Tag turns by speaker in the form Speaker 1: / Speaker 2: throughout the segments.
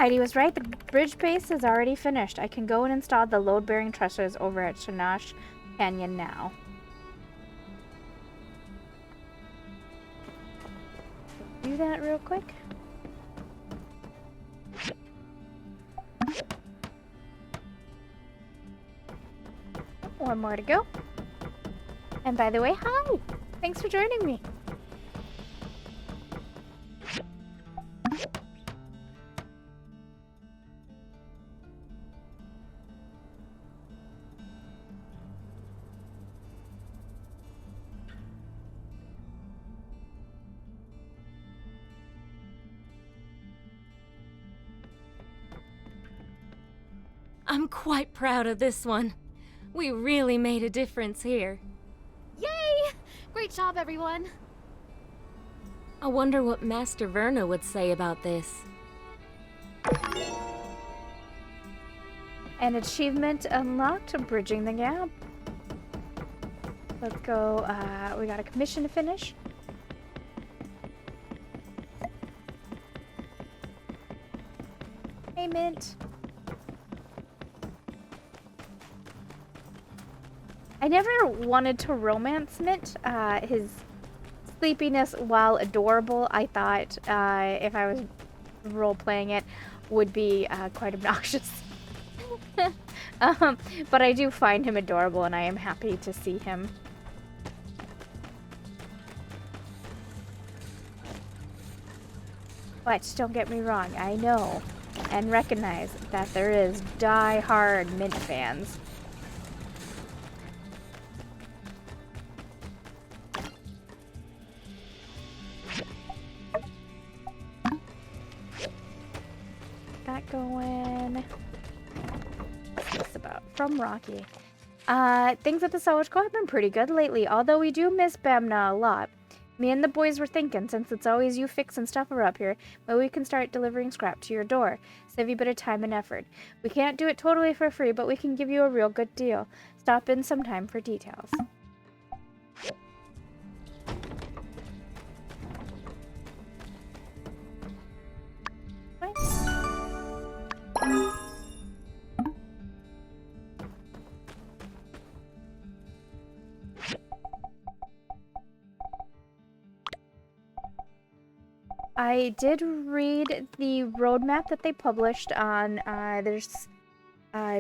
Speaker 1: Heidi was right. The bridge base is already finished. I can go and install the load-bearing trusses over at Shanash Canyon now. Do that real quick. One more to go. And by the way, hi! Thanks for joining me.
Speaker 2: I'm quite proud of this one. We really made a difference here.
Speaker 3: Yay! Great job, everyone.
Speaker 2: I wonder what Master Verna would say about this.
Speaker 1: An achievement unlocked, bridging the gap. Let's go, we got a commission to finish. Payment. I never wanted to romance Mint. His sleepiness, while adorable, I thought if I was role-playing it, would be quite obnoxious. But I do find him adorable, and I am happy to see him. But don't get me wrong, I know and recognize that there is die-hard Mint fans. That going. What's this about? From Rocky. Things at the Salvage Co have been pretty good lately, although we do miss Bamna a lot. Me and the boys were thinking, since it's always you fixing stuff up here, maybe we can start delivering scrap to your door. Save you a bit of time and effort. We can't do it totally for free, but we can give you a real good deal. Stop in sometime for details. I did read the roadmap that they published on there's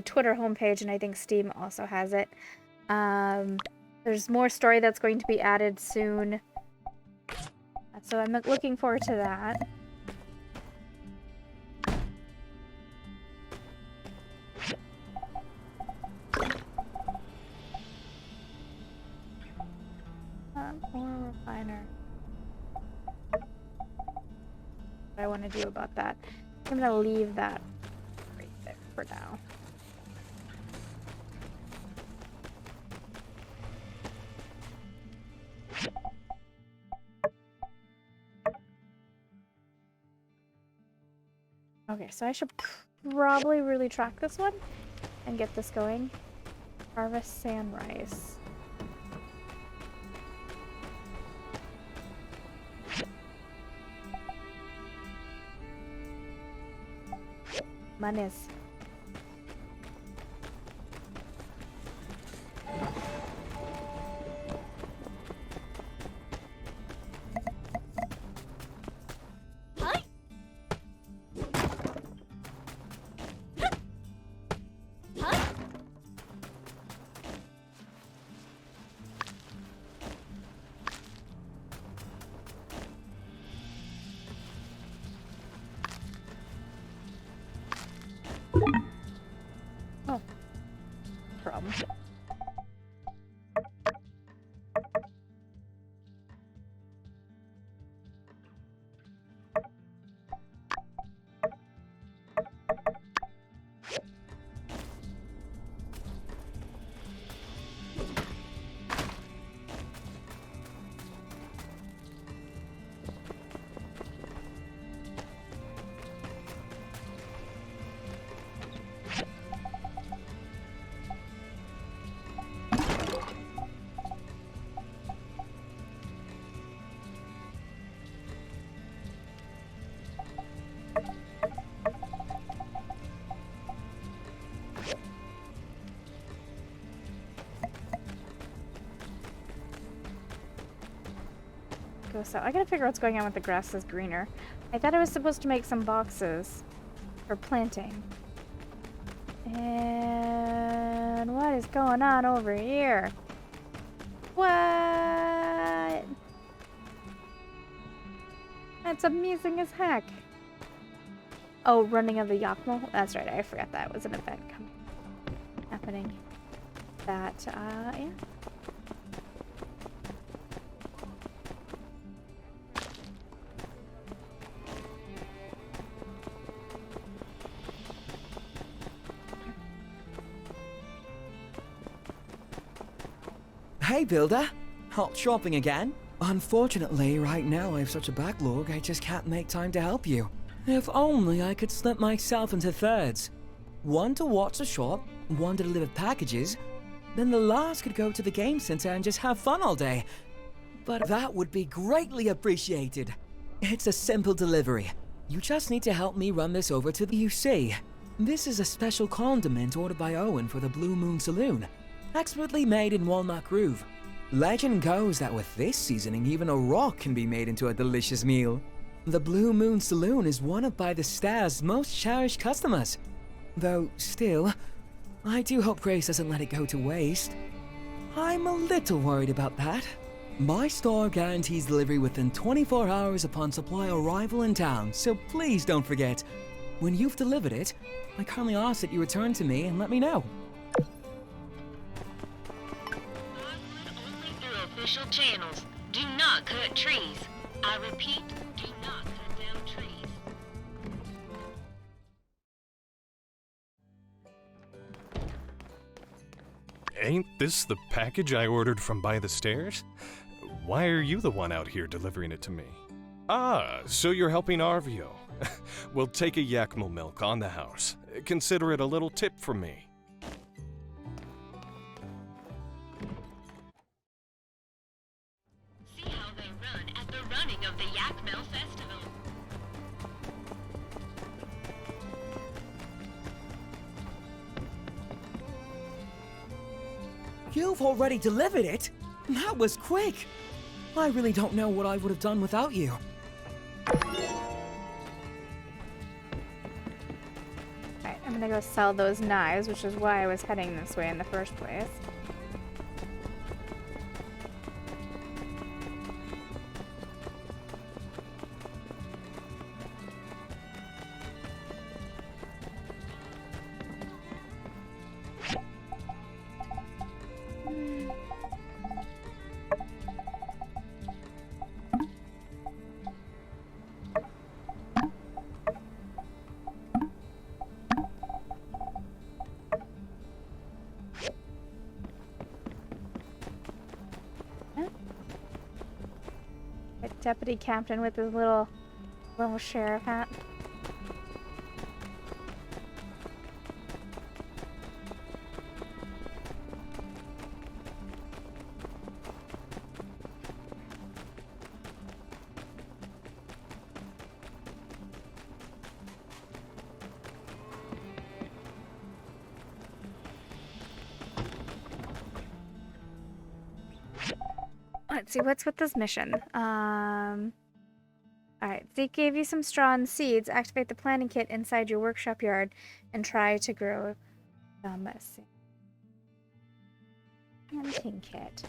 Speaker 1: Twitter homepage, and I think Steam also has it. There's more story that's going to be added soon, so I'm looking forward to that. More refiner. What I want to do about that. I'm gonna leave that right there for now. Okay, so I should probably really track this one and get this going. Harvest sand rice. Manes. Oh, problem. go so. I gotta figure out what's going on with the grass is greener. I thought I was supposed to make some boxes for planting. And what is going on over here? What? That's amazing as heck. Oh, running of the Yakmo? That's right, I forgot that was an event happening. That, yeah.
Speaker 4: Hey, Builder. Hot shopping again? Unfortunately, right now I have such a backlog, I just can't make time to help you. If only I could split myself into thirds. One to watch the shop, one to deliver packages, then the last could go to the game center and just have fun all day. But that would be greatly appreciated. It's a simple delivery. You just need to help me run this over to the UC. This is a special condiment ordered by Owen for the Blue Moon Saloon. Expertly made in Walnut Grove. Legend goes that with this seasoning, even a rock can be made into a delicious meal. The Blue Moon Saloon is one of By the Star's most cherished customers. Though, still, I do hope Grace doesn't let it go to waste. I'm a little worried about that. My store guarantees delivery within 24 hours upon supply arrival in town, so please don't forget. When you've delivered it, I kindly ask that you return to me and let me know.
Speaker 2: Only through official channels. Do not cut trees. I repeat, do not cut down trees.
Speaker 5: Ain't this the package I ordered from By the Stairs? Why are you the one out here delivering it to me? Ah, so you're helping Arvio. Well, take a Yakmo milk on the house. Consider it a little tip from me.
Speaker 2: See how they run at the running of the Yakmel Festival.
Speaker 4: You've already delivered it? That was quick! I really don't know what I would have done without you.
Speaker 1: Alright, I'm gonna go sell those knives, which is why I was heading this way in the first place. Deputy captain with his little sheriff hat. Let's see, what's with this mission? Alright, Zeke gave you some straw and seeds. Activate the planting kit inside your workshop yard and try to grow some planting kit.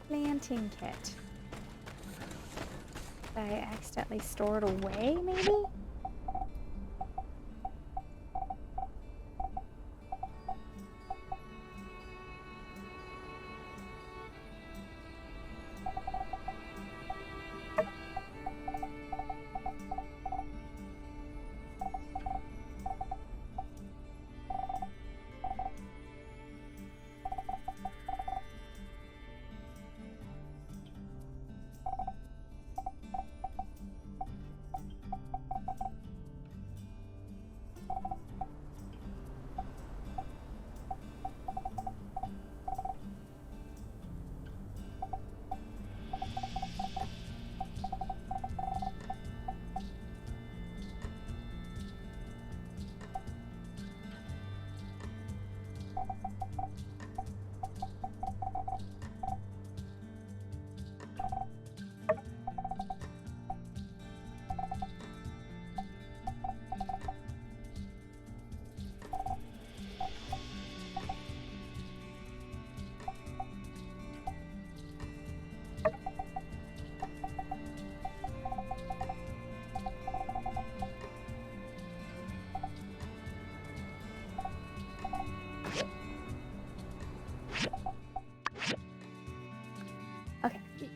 Speaker 1: Planting kit. Did I accidentally store it away, maybe?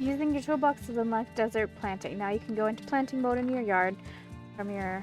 Speaker 1: Using your toolbox to unlock desert planting. Now you can go into planting mode in your yard from your...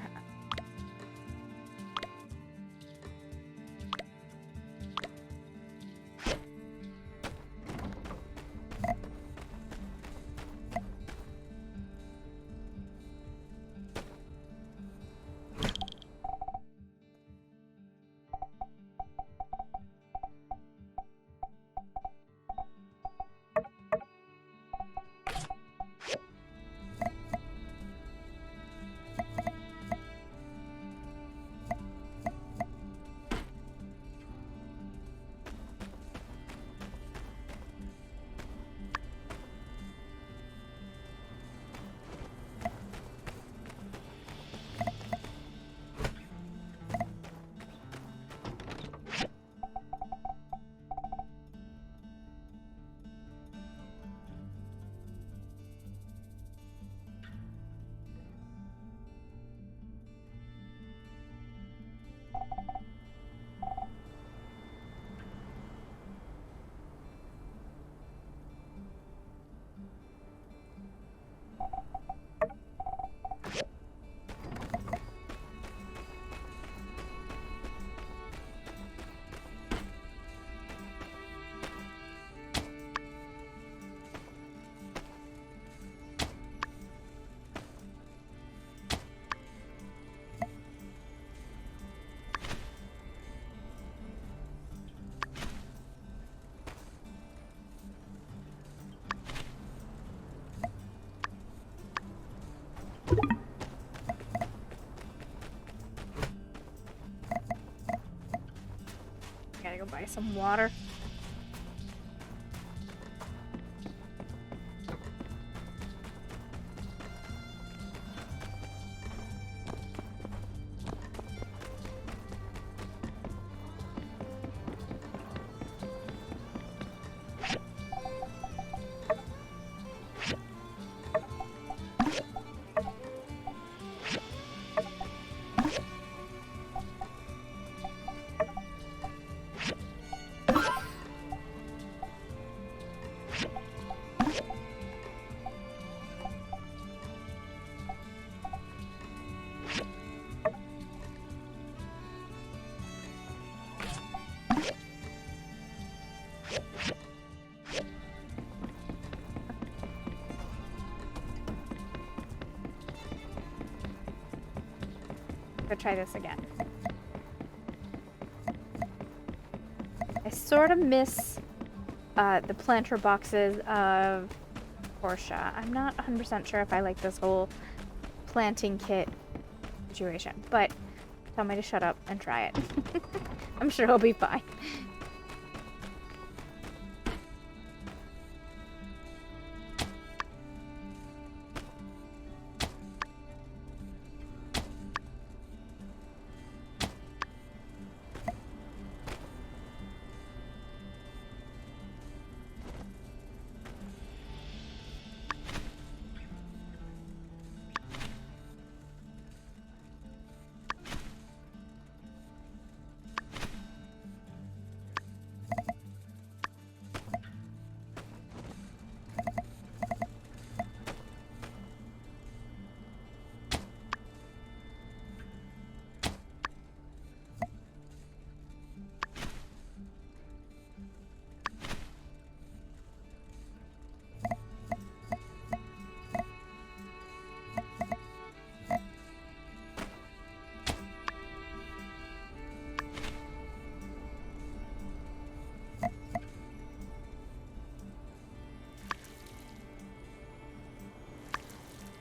Speaker 1: Gotta go buy some water. Go try this again. I sort of miss the planter boxes of Portia. I'm not 100% sure if I like this whole planting kit situation, but tell me to shut up and try it. I'm sure it'll be fine.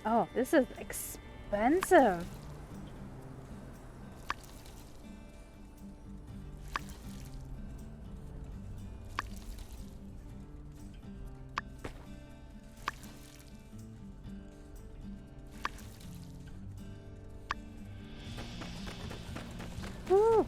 Speaker 1: Oh, this is expensive. Woo.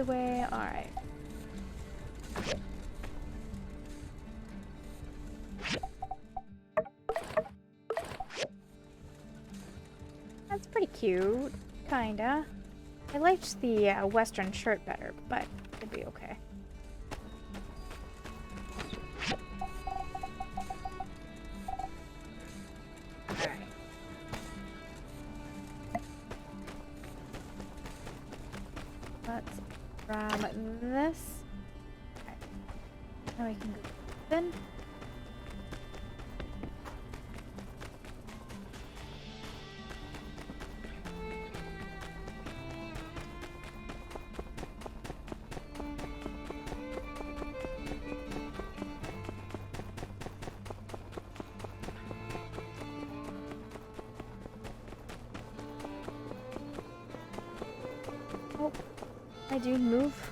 Speaker 1: away. Alright. That's pretty cute. Kinda. I liked the western shirt better, but it'd be okay. Alright. Let's grab this. Okay. Now we can go in. Oh, I do move.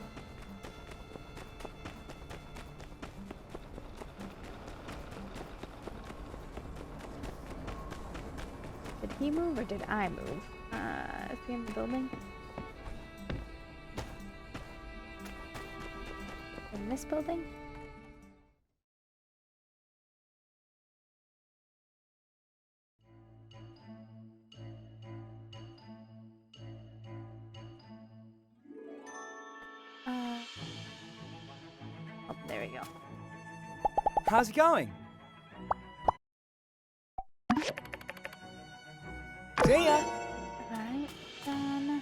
Speaker 1: Did he move or did I move? Is he in the building? In this building? Oh, there we go.
Speaker 4: How's it going? See ya!
Speaker 1: Alright, done.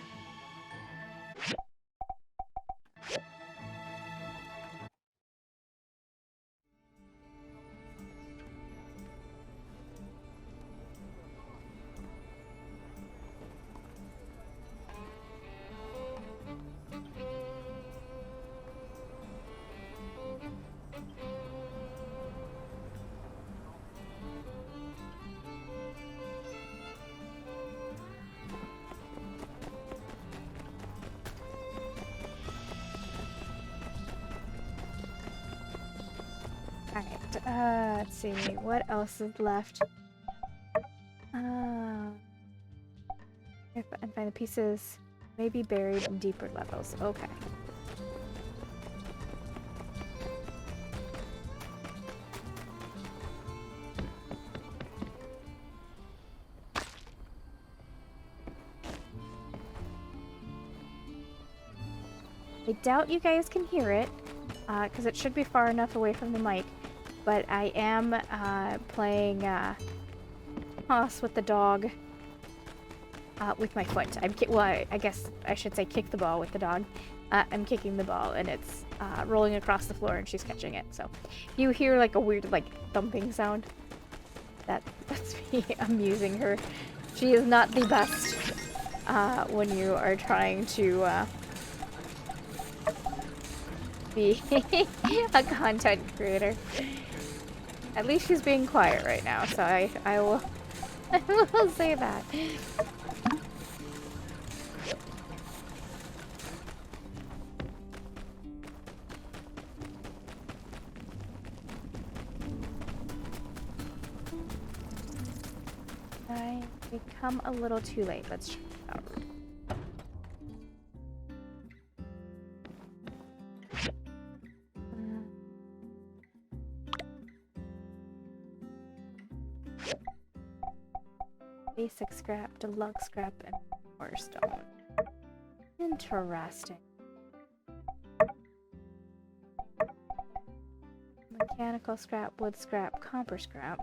Speaker 1: Alright, let's see, what else is left? If I can find the pieces, maybe buried in deeper levels. Okay. I doubt you guys can hear it, because it should be far enough away from the mic. But I am playing toss with the dog with my foot. Well, I guess I should say kick the ball with the dog. I'm kicking the ball and it's rolling across the floor and she's catching it. So you hear like a weird like thumping sound. That's me amusing her. She is not the best when you are trying to be a content creator. At least she's being quiet right now, so I will say that. I become a little too late. Let's check it out. Basic scrap, deluxe scrap, and more stone. Interesting. Mechanical scrap, wood scrap, copper scrap.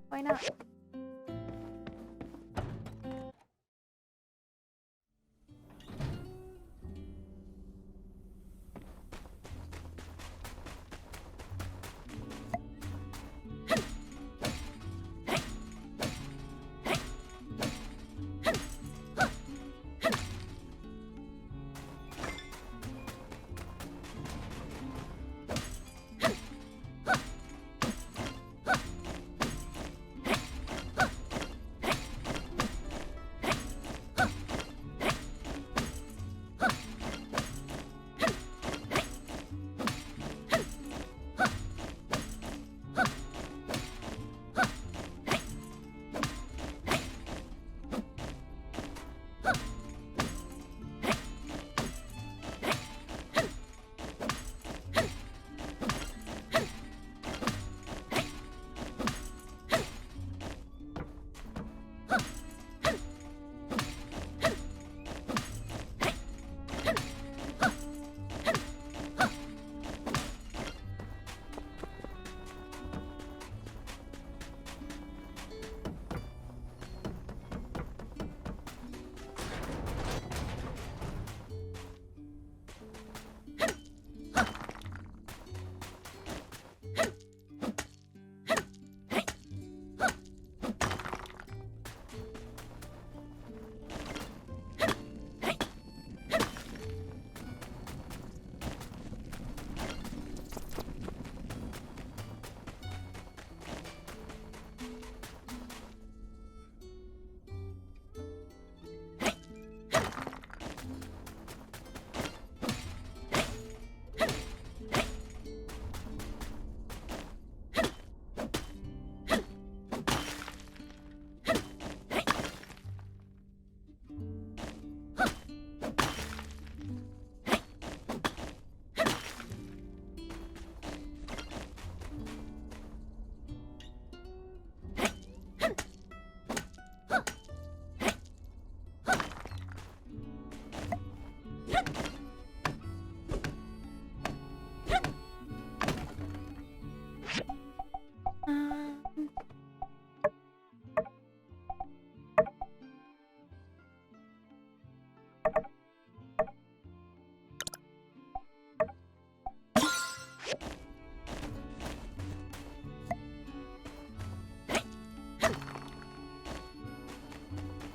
Speaker 1: Why not?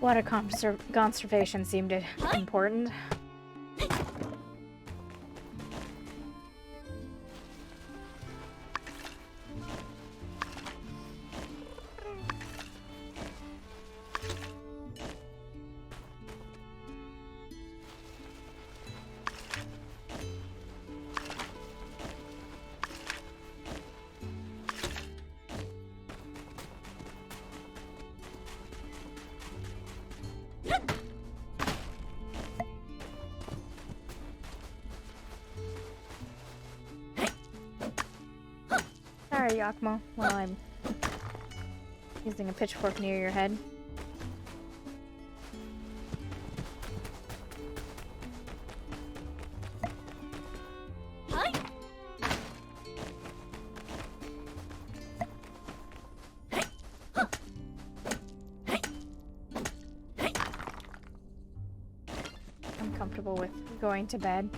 Speaker 1: Water conservation seemed important. Sorry, Yakmo, while I'm using a pitchfork near your head. I'm comfortable with going to bed.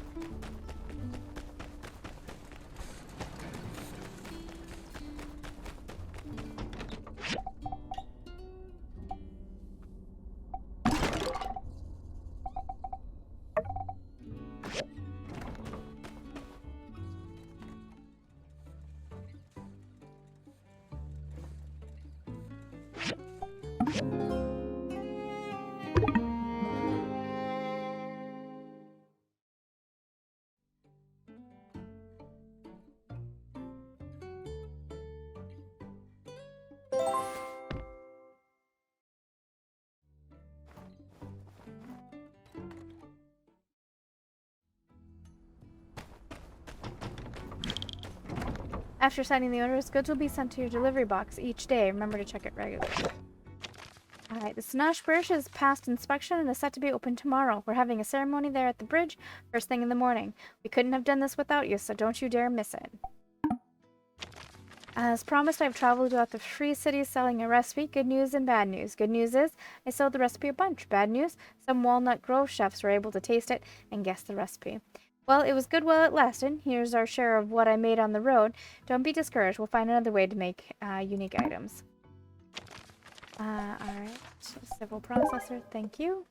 Speaker 1: After signing the orders, goods will be sent to your delivery box each day. Remember to check it regularly. Alright, the Snosh Bridge has passed inspection and is set to be open tomorrow. We're having a ceremony there at the bridge first thing in the morning. We couldn't have done this without you, so don't you dare miss it. As promised, I've traveled throughout the free city selling a recipe. Good news and bad news. Good news is, I sold the recipe a bunch. Bad news, some Walnut Grove chefs were able to taste it and guess the recipe. Well, it was good while it lasted. Here's our share of what I made on the road. Don't be discouraged. We'll find another way to make unique items. Alright. Civil processor, thank you.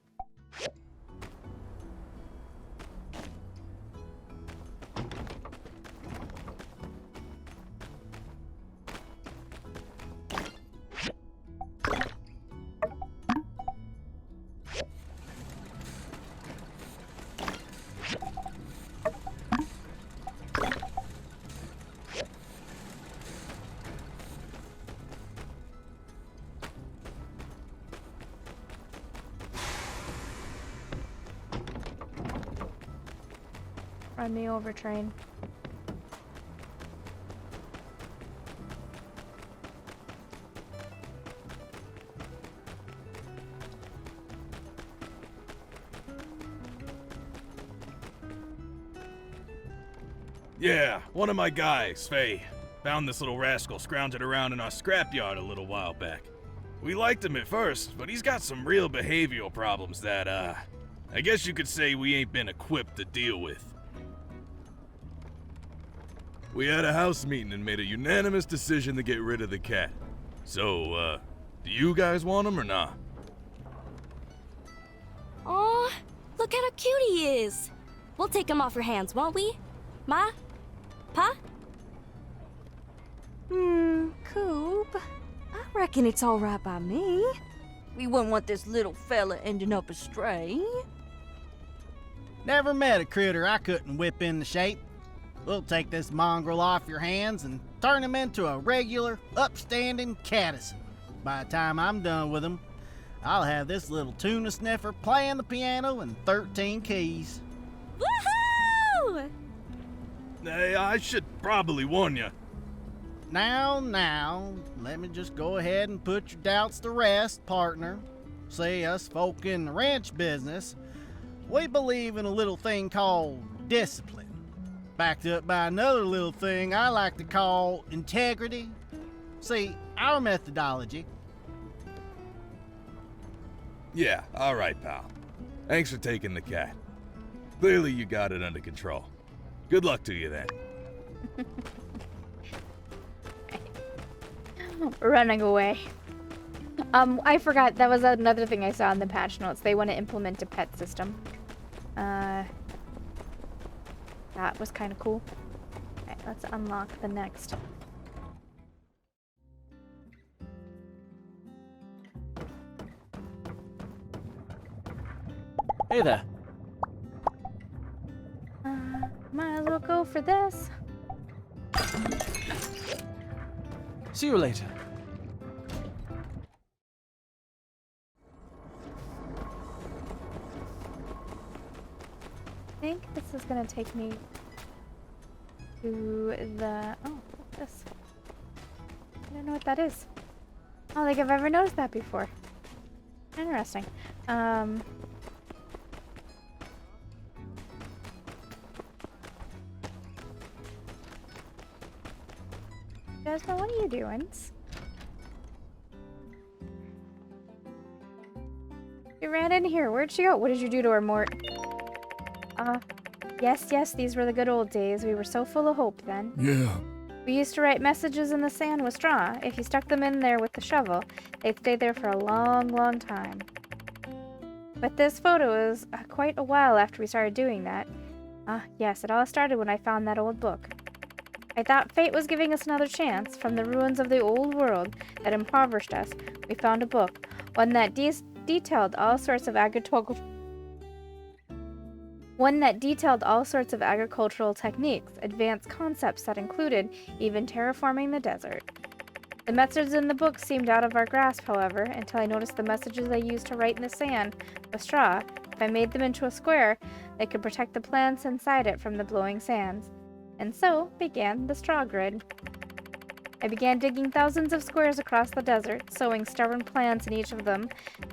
Speaker 1: Run me over, train.
Speaker 6: Yeah, one of my guys, Faye, found this little rascal scrounging around in our scrapyard a little while back. We liked him at first, but he's got some real behavioral problems that, I guess you could say we ain't been equipped to deal with. We had a house meeting and made a unanimous decision to get rid of the cat. So, do you guys want him or not?
Speaker 7: Aw, look at how cute he is. We'll take him off your hands, won't we? Ma? Pa?
Speaker 8: Coop. I reckon it's all right by me. We wouldn't want this little fella ending up astray.
Speaker 9: Never met a critter I couldn't whip into shape. We'll take this mongrel off your hands and turn him into a regular, upstanding cattison. By the time I'm done with him, I'll have this little tuna sniffer playing the piano in 13 keys.
Speaker 7: Woohoo!
Speaker 6: Hey, I should probably warn you.
Speaker 9: Now, let me just go ahead and put your doubts to rest, partner. See, us folk in the ranch business, we believe in a little thing called discipline. Backed up by another little thing I like to call integrity. See, our methodology.
Speaker 6: Yeah, alright, pal. Thanks for taking the cat. Clearly you got it under control. Good luck to you then.
Speaker 1: Running away. I forgot, that was another thing I saw in the patch notes. They want to implement a pet system. That was kind of cool. Alright, let's unlock the next.
Speaker 9: Hey there.
Speaker 1: Might as well go for this.
Speaker 9: See you later.
Speaker 1: I think this is gonna take me to the... Oh, what's this? I don't know what that is. I don't think I've ever noticed that before. Interesting. Jasmine, what are you doing? You ran in here. Where'd she go? What did you do to her, Mort? Yes, these were the good old days. We were so full of hope then.
Speaker 10: Yeah.
Speaker 1: We used to write messages in the sand with straw. If you stuck them in there with the shovel, they'd stay there for a long, long time. But this photo is quite a while after we started doing that. Yes, it all started when I found that old book. I thought fate was giving us another chance. From the ruins of the old world that impoverished us, we found a book, one that detailed all sorts of agricultural techniques, advanced concepts that included even terraforming the desert. The messages in the book seemed out of our grasp, however, until I noticed the messages I used to write in the sand with straw. If I made them into a square, they could protect the plants inside it from the blowing sands. And so began the straw grid. I began digging thousands of squares across the desert, sowing stubborn plants in each of them,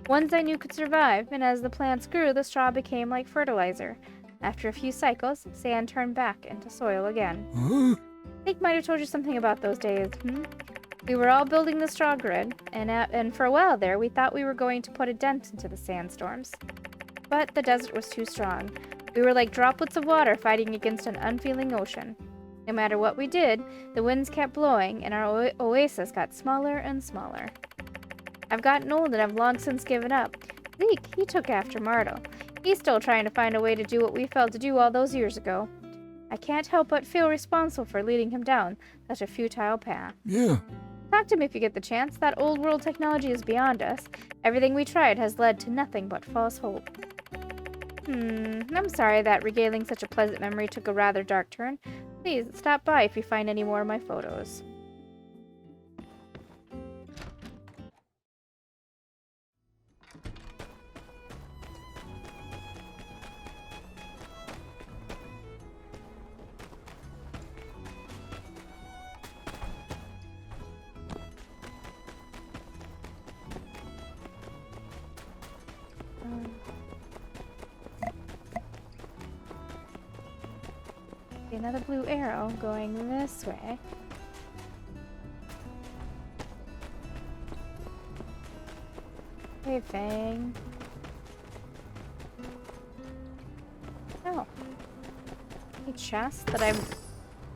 Speaker 1: ones I knew could survive, and as the plants grew, the straw became like fertilizer. After a few cycles, sand turned back into soil again.
Speaker 10: Huh?
Speaker 1: I think might have told you something about those days, We were all building the straw grid, and for a while there, we thought we were going to put a dent into the sandstorms. But the desert was too strong. We were like droplets of water fighting against an unfeeling ocean. No matter what we did, the winds kept blowing, and our oasis got smaller and smaller. I've gotten old and I've long since given up. Zeke, he took after Marto. He's still trying to find a way to do what we failed to do all those years ago. I can't help but feel responsible for leading him down such a futile path.
Speaker 10: Yeah.
Speaker 1: Talk to him if you get the chance. That old world technology is beyond us. Everything we tried has led to nothing but false hope. I'm sorry that regaling such a pleasant memory took a rather dark turn. Please, stop by if you find any more of my photos. Another blue arrow going this way. Hey, Fang. Oh. A chest that I've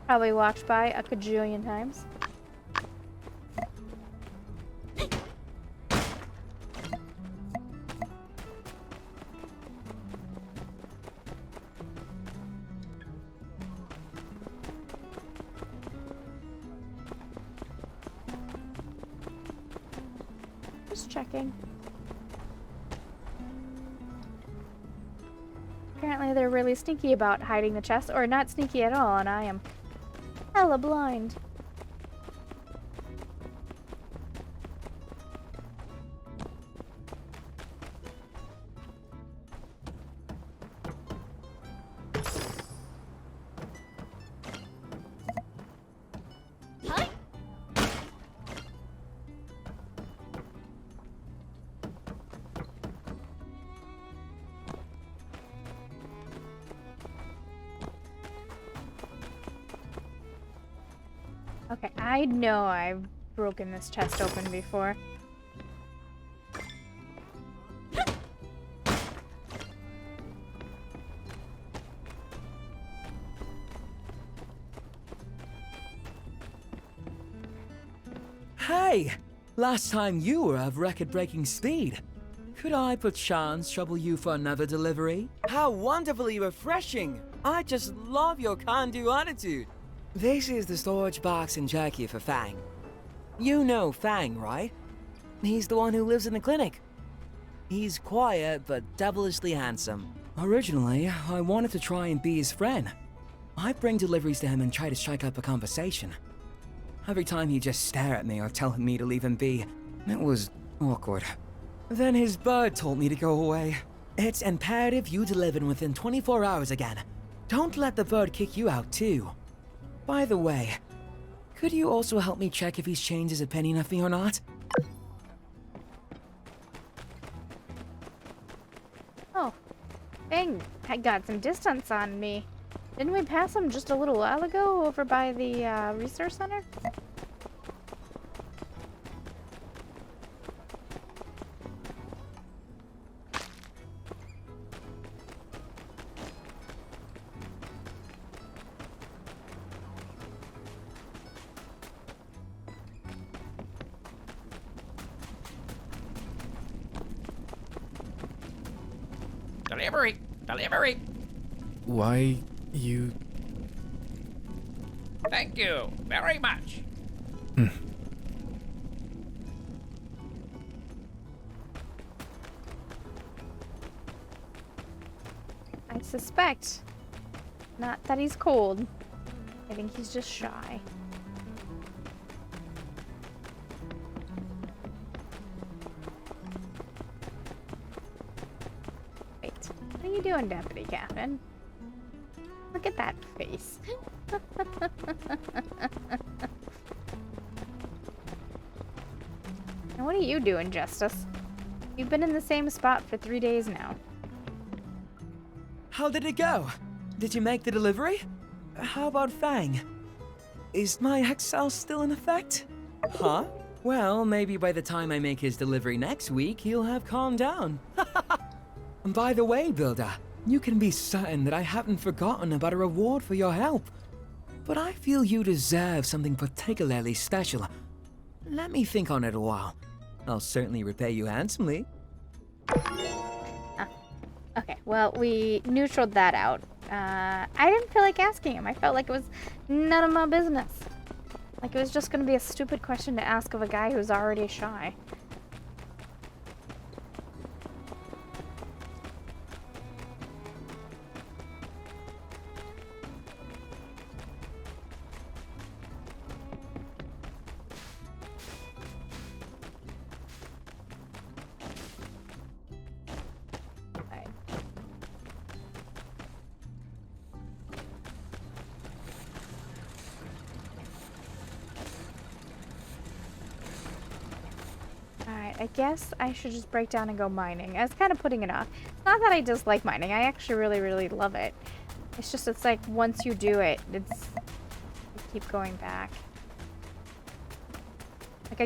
Speaker 1: probably walked by a cajillion times. Just checking. Apparently they're really sneaky about hiding the chest, or not sneaky at all, and I am hella blind. Okay, I know I've broken this chest open before.
Speaker 4: Hey! Last time you were of record-breaking speed. Could I perchance trouble you for another delivery?
Speaker 10: How wonderfully refreshing! I just love your can-do attitude.
Speaker 4: This is the storage box and jerky for Fang. You know Fang, right? He's the one who lives in the clinic. He's quiet, but devilishly handsome. Originally, I wanted to try and be his friend. I'd bring deliveries to him and try to strike up a conversation. Every time he'd just stare at me or tell me to leave him be. It was awkward. Then his bird told me to go away. It's imperative you deliver within 24 hours again. Don't let the bird kick you out, too. By the way, could you also help me check if he's changed his opinion of me or not?
Speaker 1: Oh, Bang, I got some distance on me. Didn't we pass him just a little while ago over by the research center?
Speaker 11: Delivery! Delivery!
Speaker 5: Why, you...
Speaker 11: Thank you very much.
Speaker 1: I suspect. Not that he's cold. I think he's just shy. Wait, what are you doing, Deputy Captain? Look at that face. And what are you doing, Justice? You've been in the same spot for 3 days now.
Speaker 4: How did it go? Did you make the delivery? How about Fang? Is my Excel still in effect? Huh? Well, maybe by the time I make his delivery next week, he'll have calmed down. By the way, Builder, you can be certain that I haven't forgotten about a reward for your help. But I feel you deserve something particularly special. Let me think on it a while. I'll certainly repay you handsomely.
Speaker 1: Okay, well, we neutraled that out. I didn't feel like asking him. I felt like it was none of my business. Like it was just gonna be a stupid question to ask of a guy who's already shy. I guess I should just break down and go mining. I was kind of putting it off. It's not that I dislike mining. I actually really, really love it. It's just, it's like once you do it, you keep going back. Like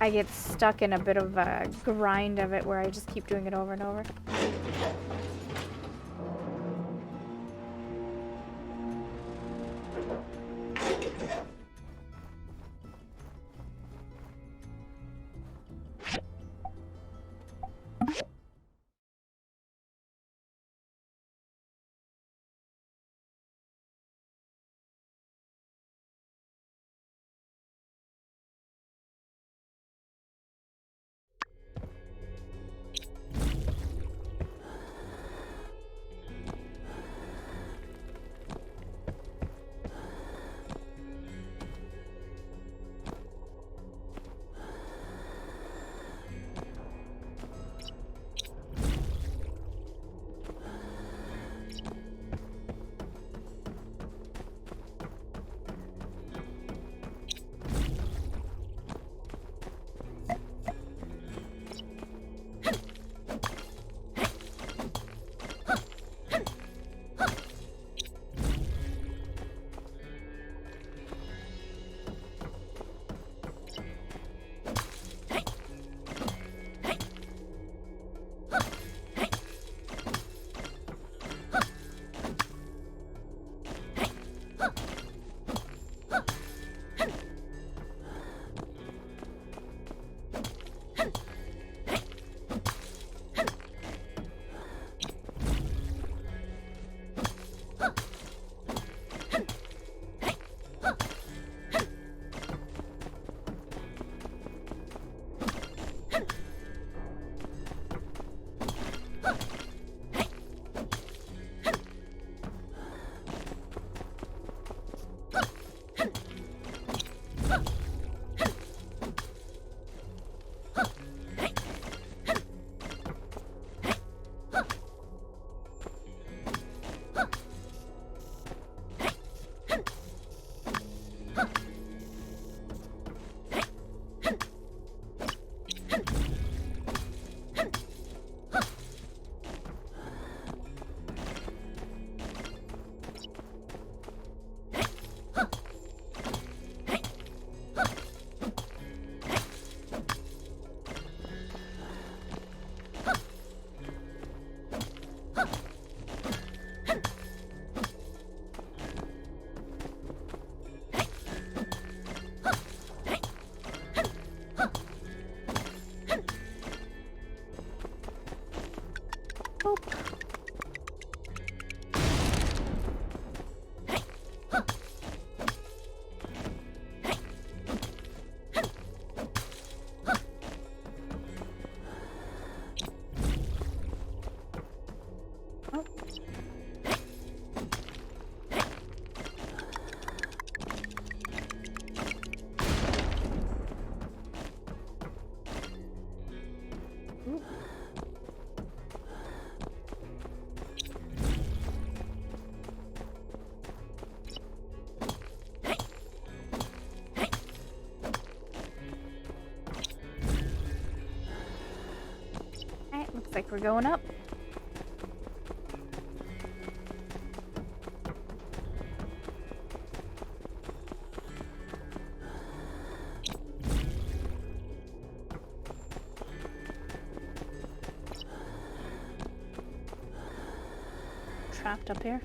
Speaker 1: I get stuck in a bit of a grind of it where I just keep doing it over and over. Alright, looks like we're going up. Trapped up here.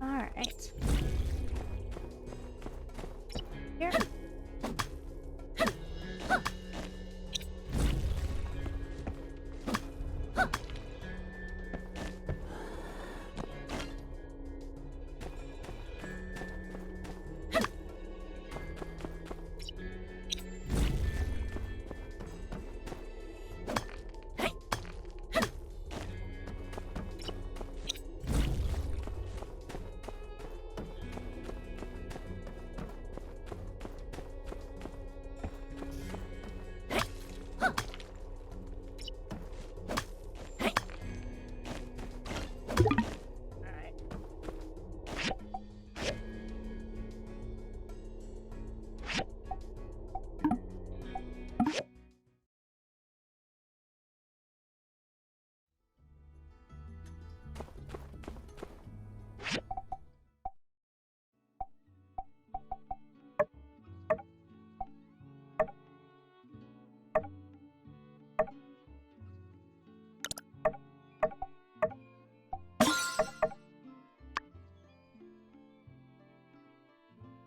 Speaker 1: All right. Here.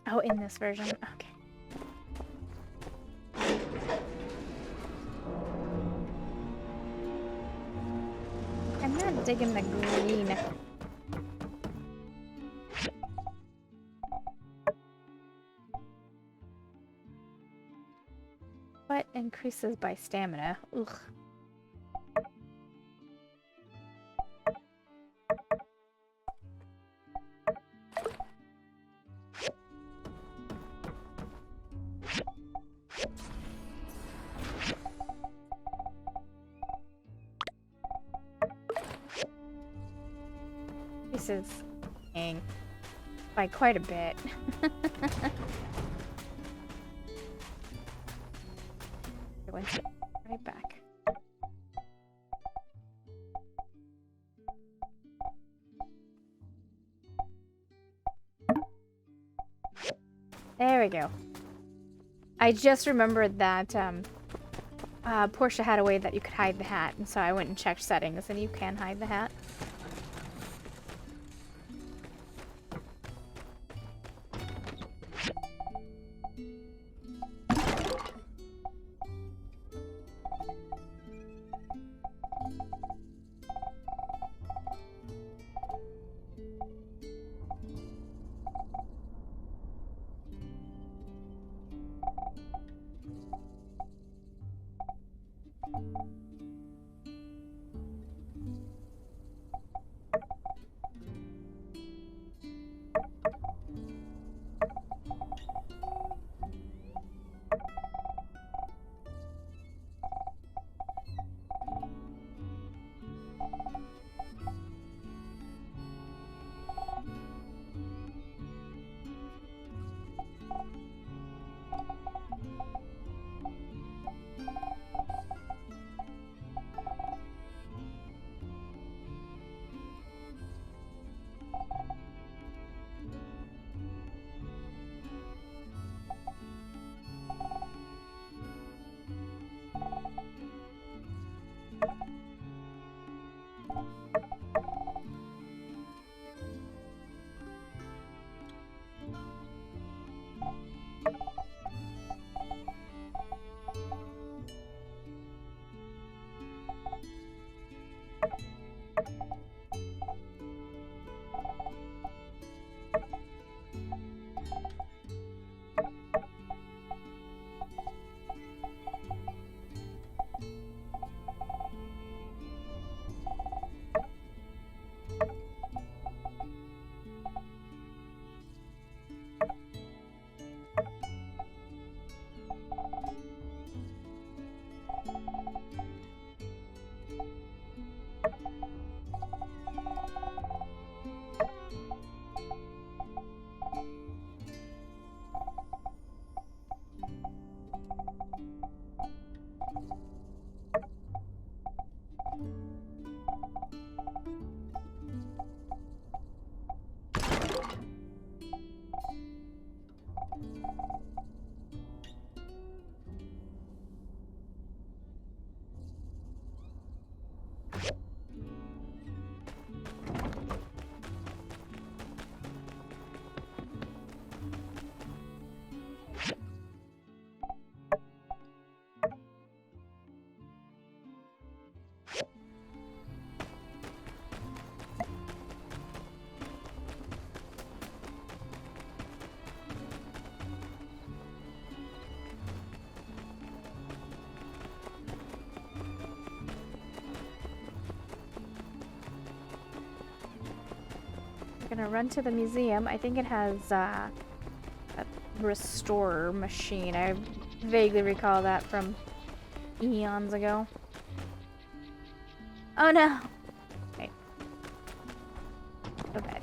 Speaker 1: Oh, in this version. Okay. I'm not digging the green. What increases by stamina? Ugh. This is dang, by quite a bit. It went right back. There we go. I just remembered that Portia had a way that you could hide the hat, and so I went and checked settings, and you can hide the hat. gonna run to the museum. I think it has a restorer machine. I vaguely recall that from eons ago. Oh no! Wait. Go bed.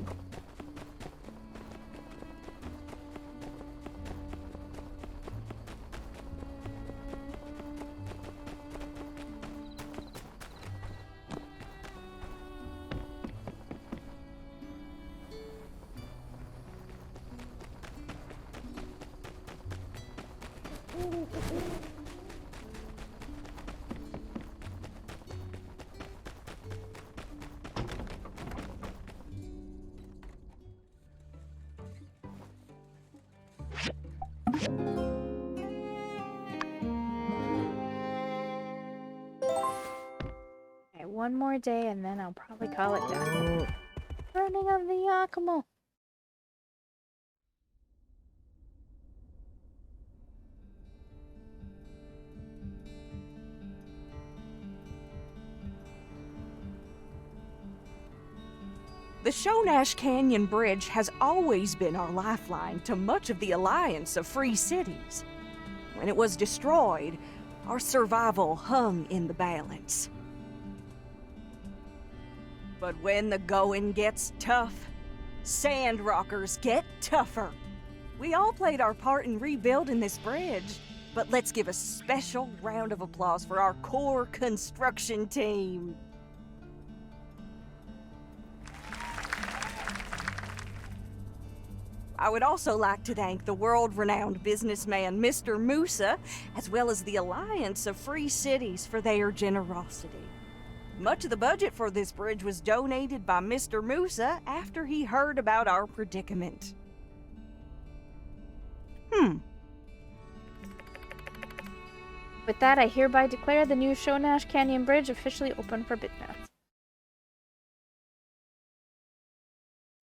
Speaker 1: Okay, one more day and then I'll probably call it done. Running of the Yakimo.
Speaker 8: The Shonash Canyon Bridge has always been our lifeline to much of the alliance of free cities. When it was destroyed, our survival hung in the balance. But when the going gets tough, Sandrockers get tougher. We all played our part in rebuilding this bridge, but let's give a special round of applause for our core construction team. I would also like to thank the world-renowned businessman Mr. Musa, as well as the Alliance of Free Cities for their generosity. Much of the budget for this bridge was donated by Mr. Musa after he heard about our predicament.
Speaker 1: With that, I hereby declare the new Shonash Canyon Bridge officially open for business.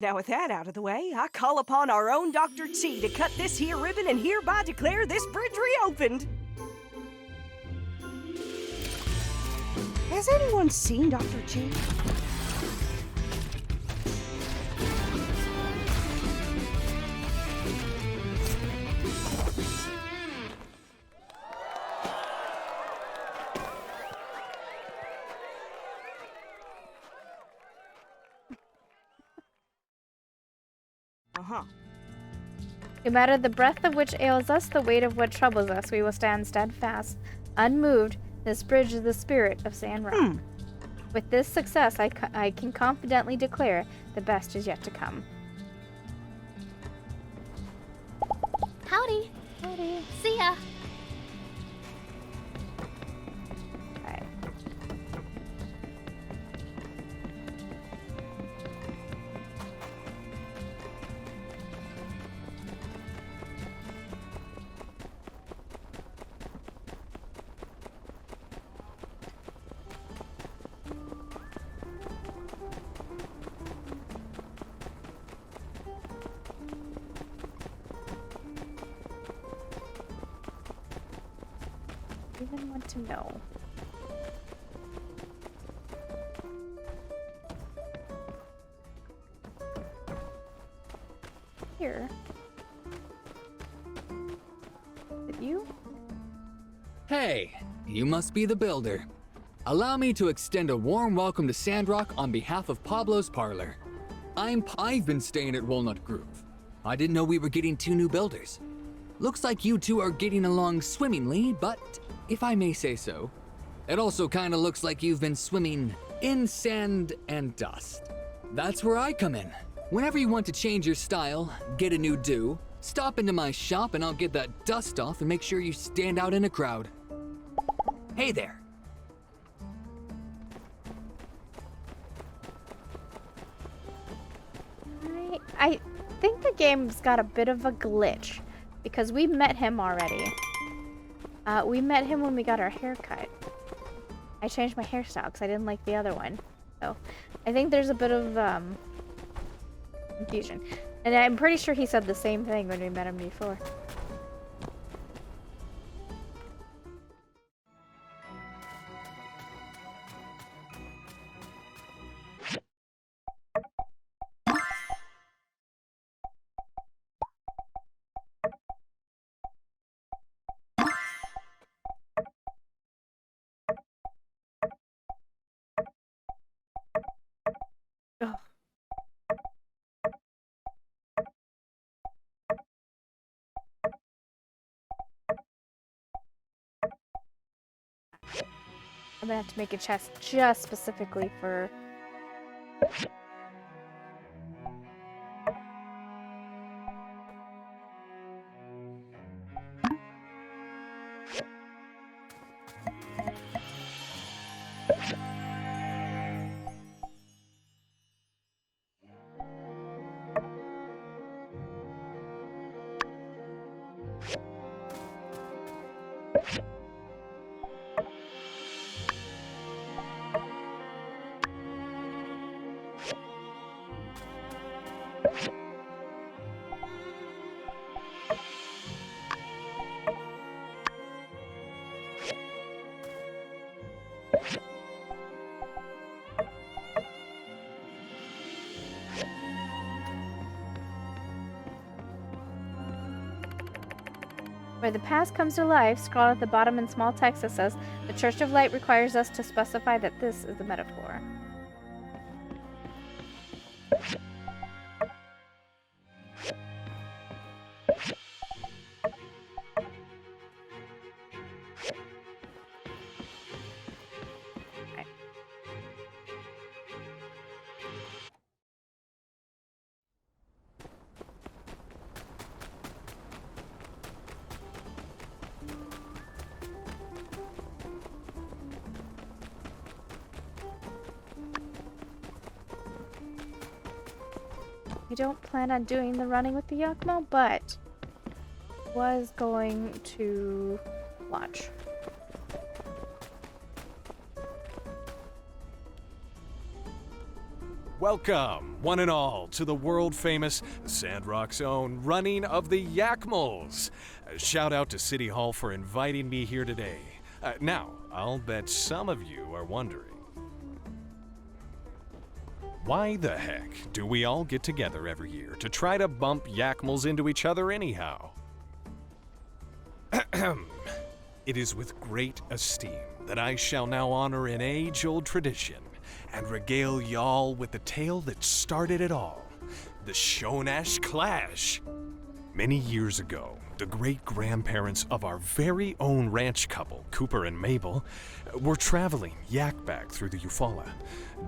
Speaker 8: Now with that out of the way, I call upon our own Dr. T to cut this here ribbon and hereby declare this bridge reopened. Has anyone seen Dr. T?
Speaker 1: No matter the breath of which ails us, the weight of what troubles us, we will stand steadfast, unmoved. This bridge is the spirit of Sandrock. With this success, I can confidently declare the best is yet to come.
Speaker 3: Howdy.
Speaker 1: Howdy.
Speaker 3: See ya.
Speaker 1: Okay. Even want to know. Here. Is it you?
Speaker 12: Hey, you must be the builder. Allow me to extend a warm welcome to Sandrock on behalf of Pablo's Parlor. I've been staying at Walnut Grove. I didn't know we were getting 2 new builders. Looks like you two are getting along swimmingly, but if I may say so, it also kinda looks like you've been swimming in sand and dust. That's where I come in. Whenever you want to change your style, get a new do, stop into my shop and I'll get that dust off and make sure you stand out in a crowd. Hey there.
Speaker 1: I think the game's got a bit of a glitch because we met him already. We met him when we got our haircut. I changed my hairstyle because I didn't like the other one. So I think there's a bit of confusion. And I'm pretty sure he said the same thing when we met him before. I'm gonna have to make a chest just specifically for... Where the past comes to life, scrawled at the bottom in small text that says, "The Church of Light requires us to specify that this is the metaphor." Okay. I don't plan on doing the running with the Yakmo, but was going to watch.
Speaker 5: Welcome, one and all, to the world-famous Sandrock's own running of the Yakmals. Shout out to City Hall for inviting me here today. Now, I'll bet some of you are wondering, why the heck do we all get together every year to try to bump Yakmals into each other anyhow? It is with great esteem that I shall now honor an age-old tradition and regale y'all with the tale that started it all, the Shonash Clash. Many years ago, the great-grandparents of our very own ranch couple, Cooper and Mabel, were traveling yak-back through the Eufaula,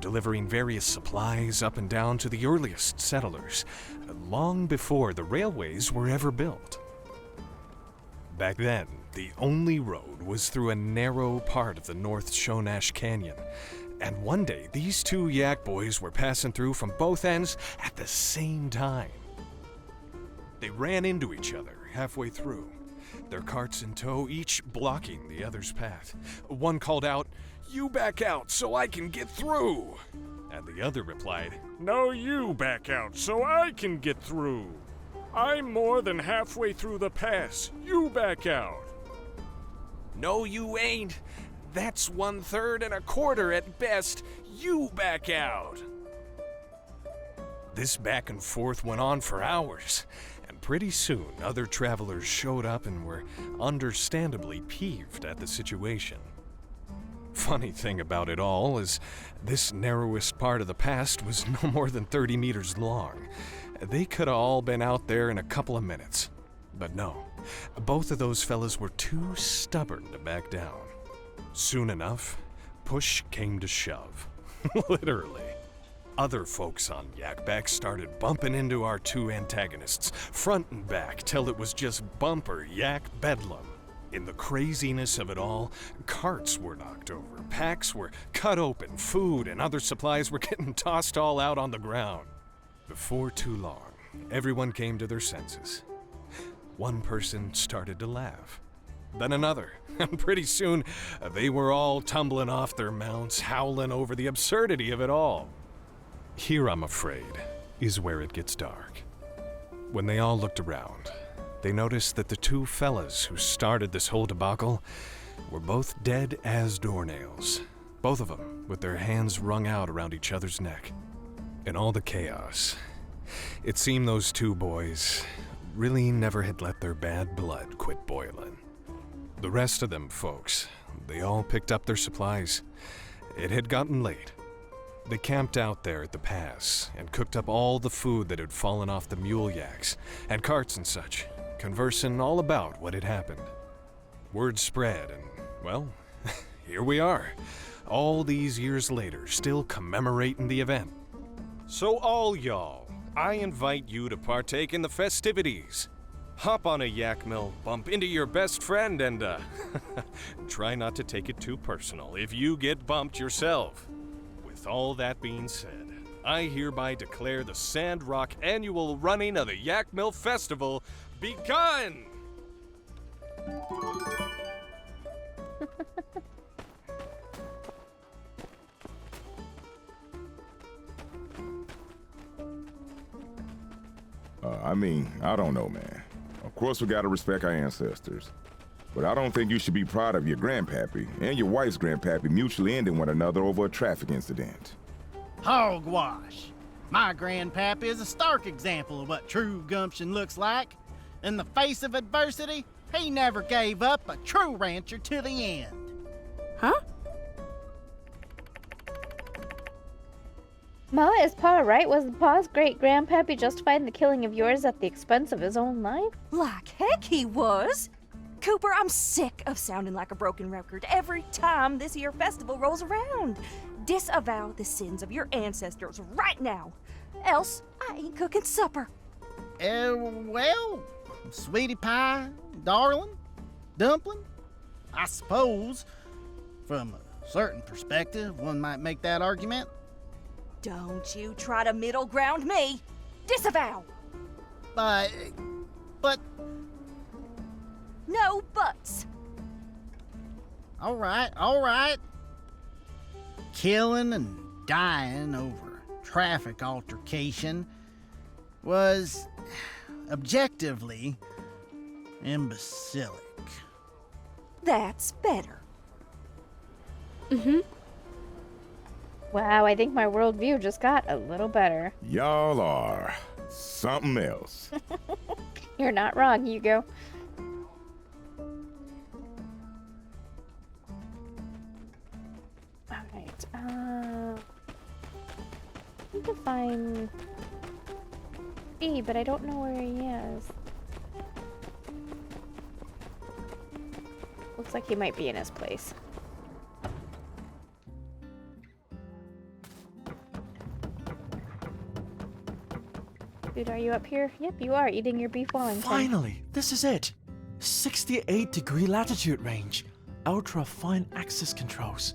Speaker 5: delivering various supplies up and down to the earliest settlers, long before the railways were ever built. Back then, the only road was through a narrow part of the North Shonash Canyon, and one day these two yak boys were passing through from both ends at the same time. They ran into each other halfway through, their carts in tow, each blocking the other's path. One called out, "You back out so I can get through!" And the other replied, "No, you back out so I can get through. I'm more than halfway through the pass. You back out." "No, you ain't. That's 1/3 and 1/4 at best. You back out." This back and forth went on for hours, and pretty soon other travelers showed up and were understandably peeved at the situation. Funny thing about it all is this narrowest part of the pass was no more than 30 meters long. They could have all been out there in a couple of minutes. But no, both of those fellas were too stubborn to back down. Soon enough, push came to shove. Literally. Other folks on Yakback started bumping into our two antagonists, front and back, till it was just bumper yak bedlam. In the craziness of it all, carts were knocked over, packs were cut open, food and other supplies were getting tossed all out on the ground. Before too long, everyone came to their senses. One person started to laugh, then another, and pretty soon they were all tumbling off their mounts, howling over the absurdity of it all. Here, I'm afraid, is where it gets dark. When they all looked around, they noticed that the two fellas who started this whole debacle were both dead as doornails, both of them with their hands wrung out around each other's neck. In all the chaos, it seemed those two boys really never had let their bad blood quit boiling. The rest of them folks, they all picked up their supplies. It had gotten late. They camped out there at the pass and cooked up all the food that had fallen off the mule yaks and carts and such, conversing all about what had happened. Word spread and, well, here we are, all these years later, still commemorating the event. So all y'all, I invite you to partake in the festivities. Hop on a yak mill, bump into your best friend, and try not to take it too personal if you get bumped yourself. With all that being said, I hereby declare the Sandrock annual running of the Yak Mill Festival begun!
Speaker 13: I don't know, man. Of course we gotta respect our ancestors. But I don't think you should be proud of your grandpappy and your wife's grandpappy mutually ending one another over a traffic incident.
Speaker 9: Hogwash! My grandpappy is a stark example of what true gumption looks like. In the face of adversity, he never gave up, a true rancher to the end.
Speaker 7: Huh?
Speaker 1: Ma, is Pa right? Was Pa's great-grandpappy justified in the killing of yours at the expense of his own life?
Speaker 8: Like heck he was. Cooper, I'm sick of sounding like a broken record every time this here festival rolls around. Disavow the sins of your ancestors right now, else I ain't cooking supper.
Speaker 9: Well, sweetie pie, darling, dumpling, I suppose, from a certain perspective, one might make that argument.
Speaker 8: Don't you try to middle ground me. Disavow.
Speaker 9: But...
Speaker 8: No buts.
Speaker 9: All right. Killing and dying over traffic altercation was objectively imbecilic.
Speaker 8: That's better.
Speaker 7: Mm-hmm.
Speaker 1: Wow, I think my worldview just got a little better.
Speaker 13: Y'all are something else.
Speaker 1: You're not wrong, Hugo. Alright, I need to find B, but I don't know where he is. Looks like he might be in his place. Dude, are you up here? Yep, you are, eating your beef Wellington.
Speaker 14: Finally, this is it. 68-degree latitude range. Ultra fine axis controls.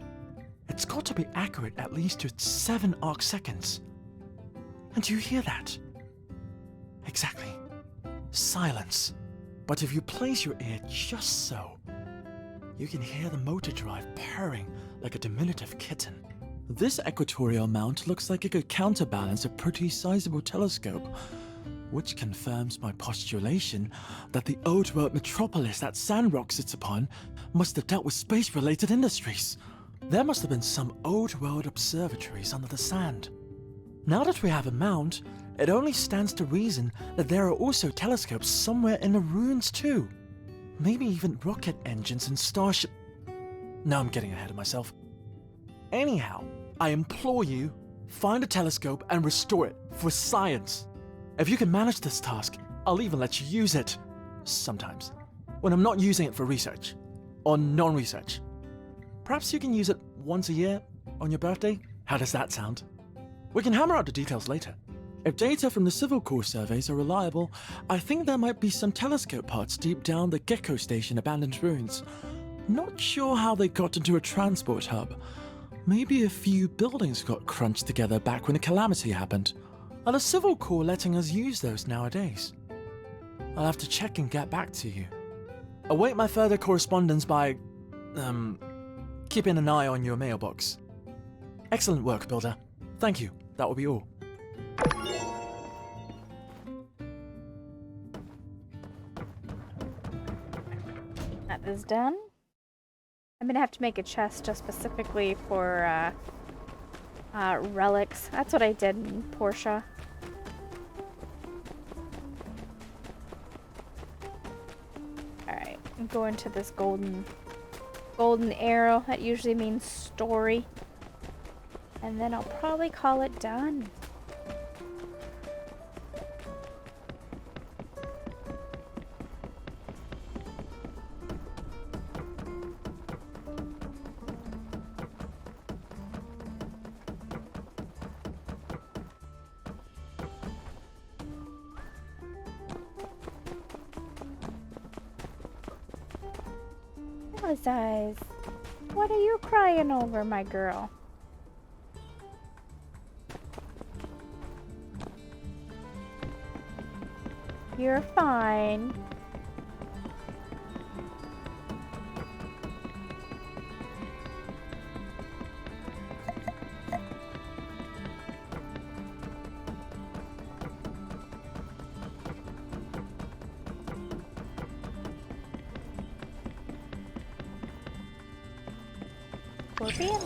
Speaker 14: It's got to be accurate at least to 7 arc seconds. And do you hear that? Exactly. Silence. But if you place your ear just so, you can hear the motor drive purring like a diminutive kitten. This equatorial mount looks like it could counterbalance a pretty sizable telescope, which confirms my postulation that the old world metropolis that Sandrock sits upon must have dealt with space-related industries. There must have been some old world observatories under the sand. Now that we have a mount, it only stands to reason that there are also telescopes somewhere in the ruins too. Maybe even rocket engines and starship... No, I'm getting ahead of myself. Anyhow, I implore you, find a telescope and restore it for science. If you can manage this task, I'll even let you use it. Sometimes. When I'm not using it for research. Or non-research. Perhaps you can use it once a year, on your birthday? How does that sound? We can hammer out the details later. If data from the Civil Corps surveys are reliable, I think there might be some telescope parts deep down the Gecko Station abandoned ruins. Not sure how they got into a transport hub. Maybe a few buildings got crunched together back when the calamity happened. Are the Civil Corps letting us use those nowadays? I'll have to check and get back to you. Await my further correspondence by... keeping an eye on your mailbox. Excellent work, Builder. Thank you. That will be all.
Speaker 1: That is done. I'm gonna have to make a chest just specifically for relics. That's what I did in Portia. Alright, I'm going to this golden arrow. That usually means story. And then I'll probably call it done. apologize. What are you crying over, my girl? You're fine. Scorpion?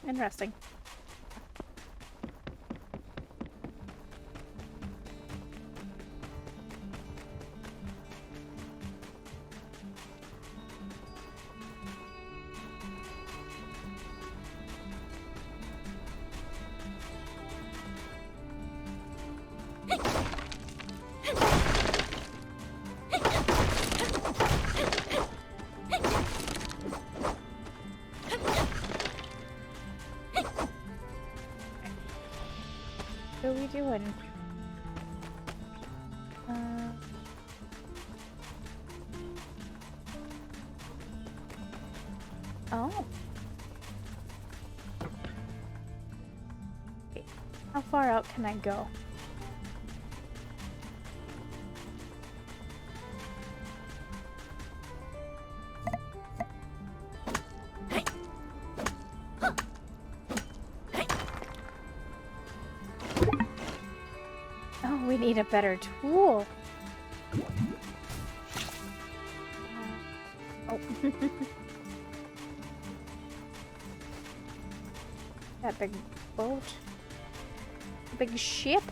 Speaker 1: Interesting. What are we doing? Oh. Okay. How far out can I go? Oh, we need a better tool. Oh. That big boat. Big ship.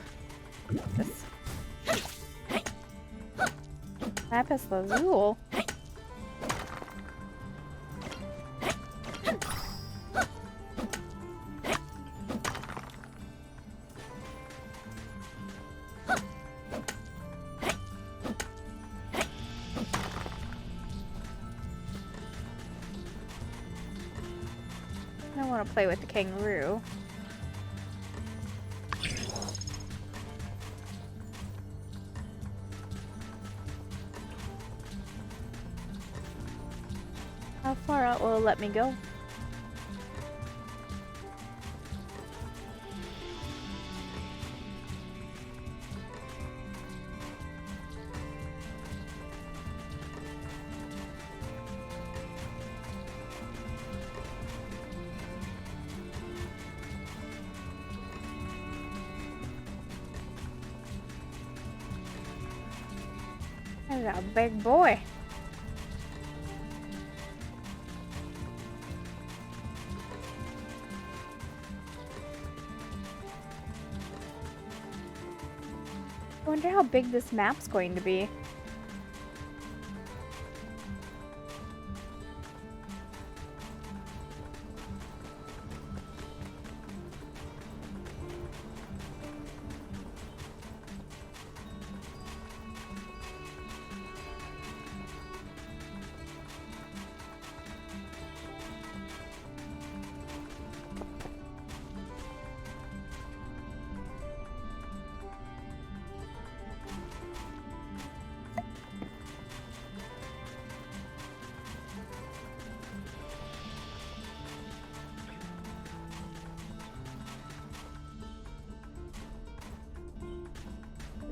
Speaker 1: This. Lapis lazuli. I don't want to play with the kangaroo. How far out will it let me go? That's a big boy. I wonder how big this map's going to be.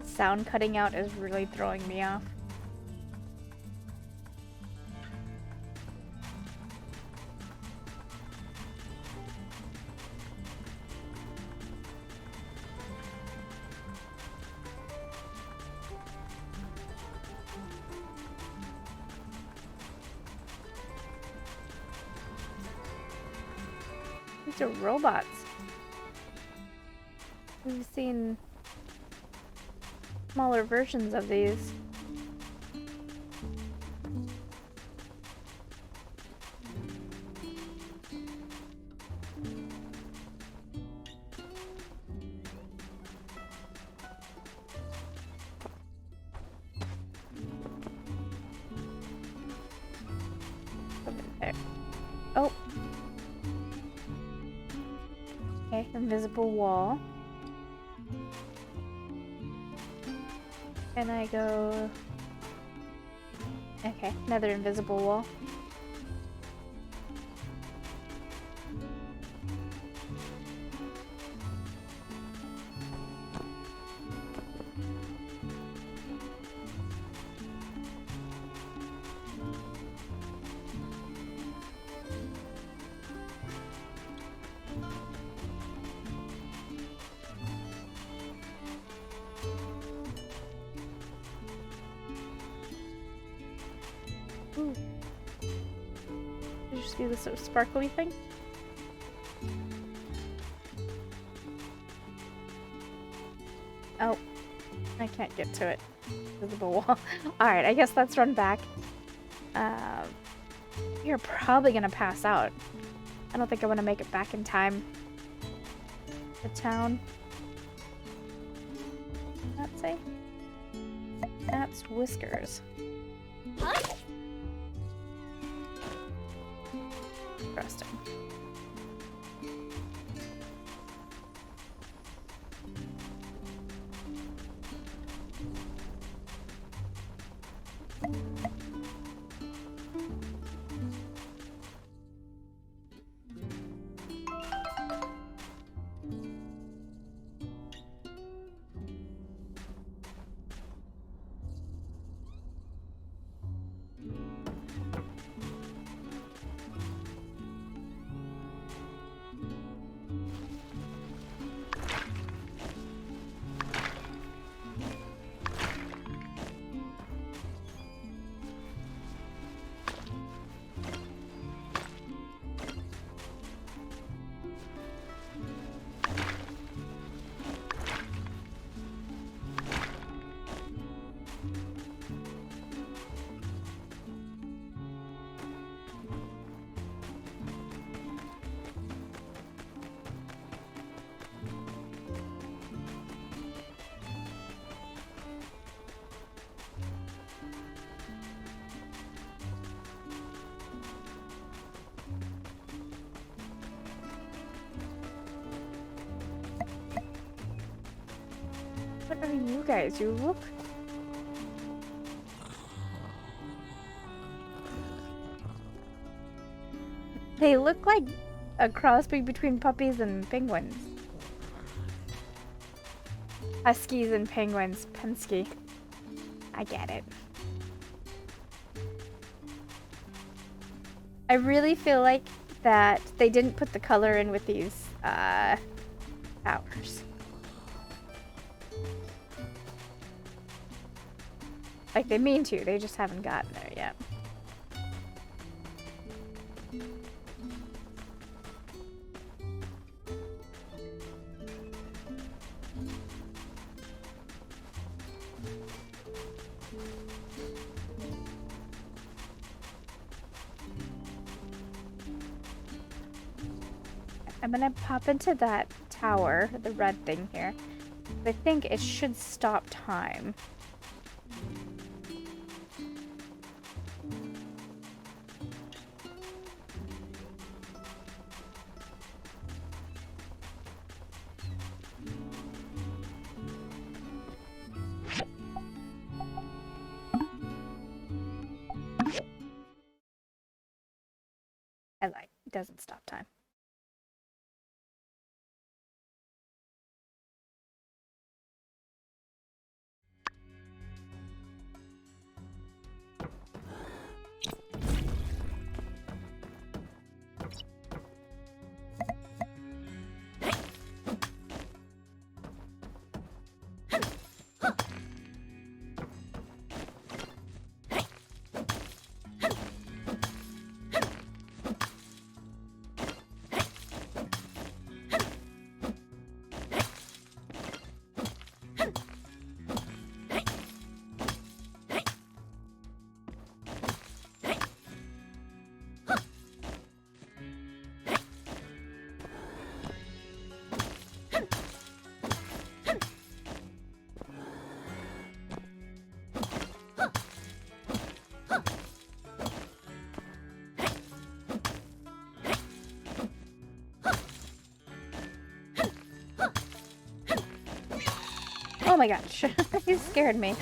Speaker 1: Sound cutting out is really throwing me off. These are robots. We've seen smaller versions of these. Oh. Okay, invisible wall. Can I go... Okay, another invisible wall. Ooh. Did you just do this sort of sparkly thing? Oh, I can't get to it. Visible wall. Alright, I guess let's run back. You're probably gonna pass out. I don't think I want to make it back in time. The town. What does that say? That's Whiskers. Interesting. What are you guys? You look... They look like a crossbreed between puppies and penguins. Huskies and penguins. Penske. I get it. I really feel like that they didn't put the color in with these towers. Like they mean to, they just haven't gotten there yet. I'm gonna pop into that tower, the red thing here. I think it should stop time. I lied. It doesn't stop time. Oh my gosh. You scared me.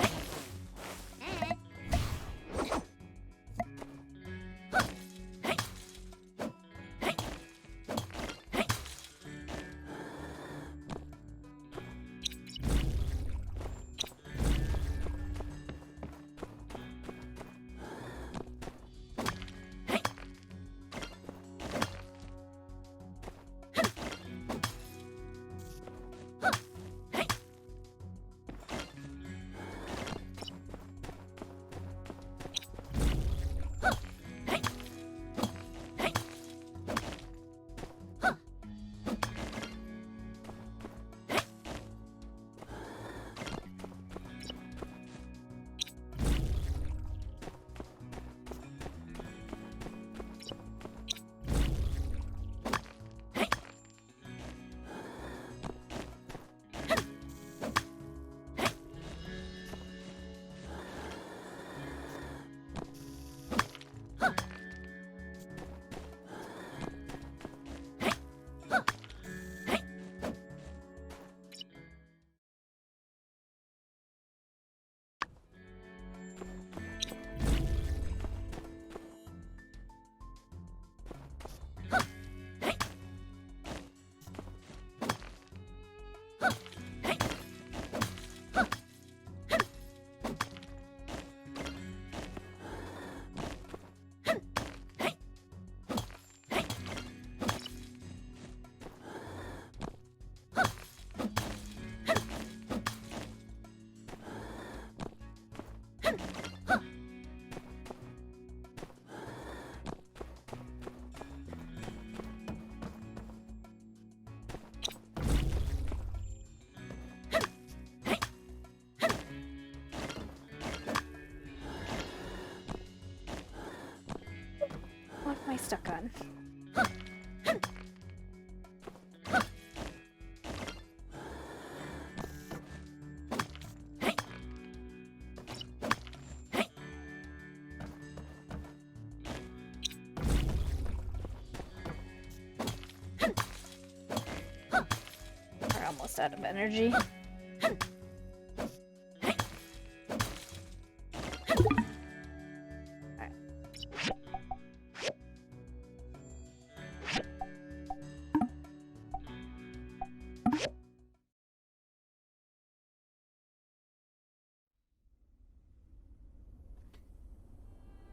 Speaker 1: What am I stuck on? We're almost out of energy.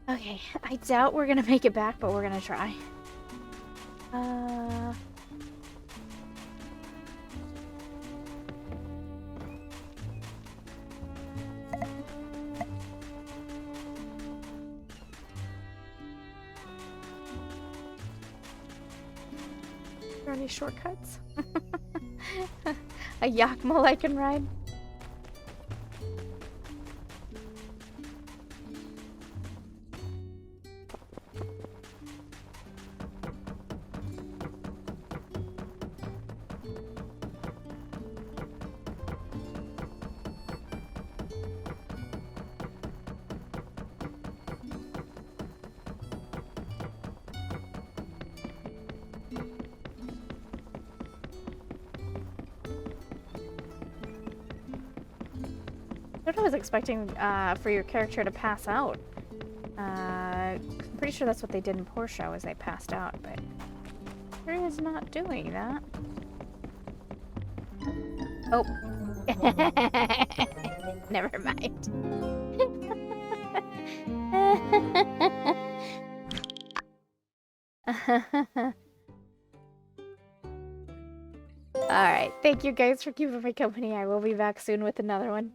Speaker 1: Okay, I doubt we're gonna make it back, but we're gonna try. Are there any shortcuts? A Yakmul I can ride? I was expecting for your character to pass out. I'm pretty sure that's what they did in Portia, was they passed out, but it is not doing that. Oh. Never mind. Alright, thank you guys for keeping me company. I will be back soon with another one.